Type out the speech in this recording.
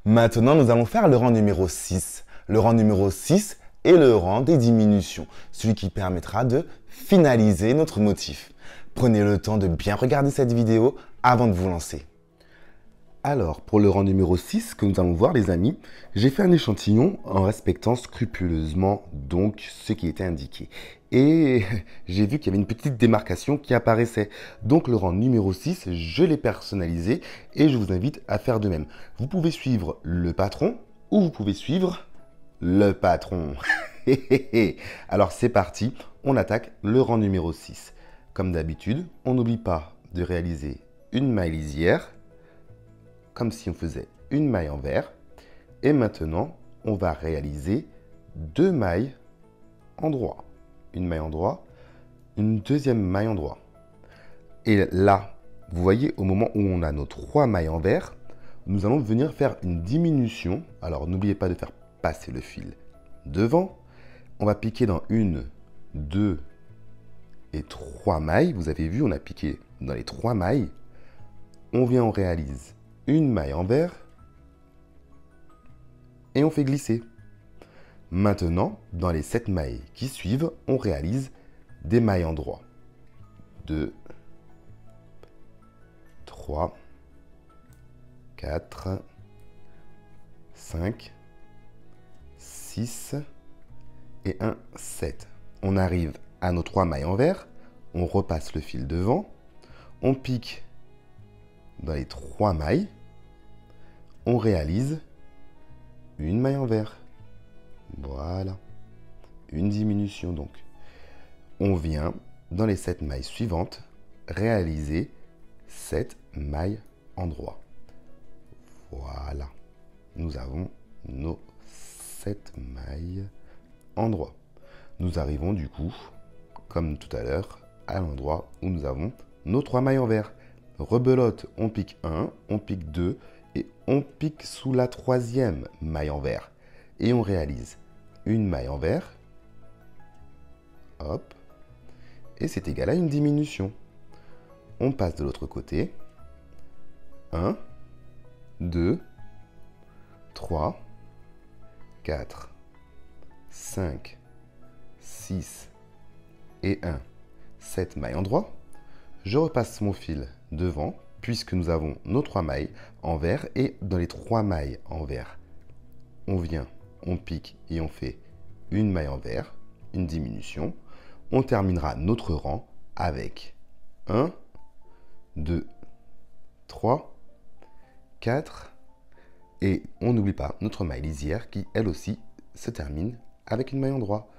Maintenant, nous allons faire le rang numéro 6. Le rang numéro 6 est le rang des diminutions, celui qui permettra de finaliser notre motif. Prenez le temps de bien regarder cette vidéo avant de vous lancer. Alors, pour le rang numéro 6 que nous allons voir les amis, j'ai fait un échantillon en respectant scrupuleusement donc ce qui était indiqué. Et j'ai vu qu'il y avait une petite démarcation qui apparaissait. Donc le rang numéro 6, je l'ai personnalisé et je vous invite à faire de même. Vous pouvez suivre le patron ou vous pouvez suivre le patron. Alors c'est parti, on attaque le rang numéro 6. Comme d'habitude, on n'oublie pas de réaliser une maille lisière, comme si on faisait une maille envers. Et maintenant, on va réaliser deux mailles endroit. Une maille endroit, une deuxième maille endroit. Et là, vous voyez, au moment où on a nos trois mailles envers, nous allons venir faire une diminution. Alors, n'oubliez pas de faire passer le fil devant. On va piquer dans une, deux et trois mailles. Vous avez vu, on a piqué dans les trois mailles. On vient, on réalise une maille envers et on fait glisser. Maintenant, dans les 7 mailles qui suivent, on réalise des mailles endroit. 2, 3, 4, 5, 6 et 1, 7. On arrive à nos 3 mailles envers, on repasse le fil devant, on pique dans les 3 mailles, on réalise une maille envers. Voilà, une diminution donc. On vient, dans les 7 mailles suivantes, réaliser 7 mailles endroit. Voilà, nous avons nos 7 mailles endroit. Nous arrivons du coup, comme tout à l'heure, à l'endroit où nous avons nos 3 mailles envers. Rebelote, on pique 1, on pique 2 et on pique sous la 3e maille envers. Et on réalise une maille envers, hop, et c'est égal à une diminution. On passe de l'autre côté, 1, 2, 3, 4, 5, 6 et 1, 7 mailles endroit. Je repasse mon fil devant, puisque nous avons nos 3 mailles envers, et dans les 3 mailles envers, on vient, on pique et on fait une maille envers, une diminution. On terminera notre rang avec 1, 2, 3, 4 et on n'oublie pas notre maille lisière qui elle aussi se termine avec une maille endroit.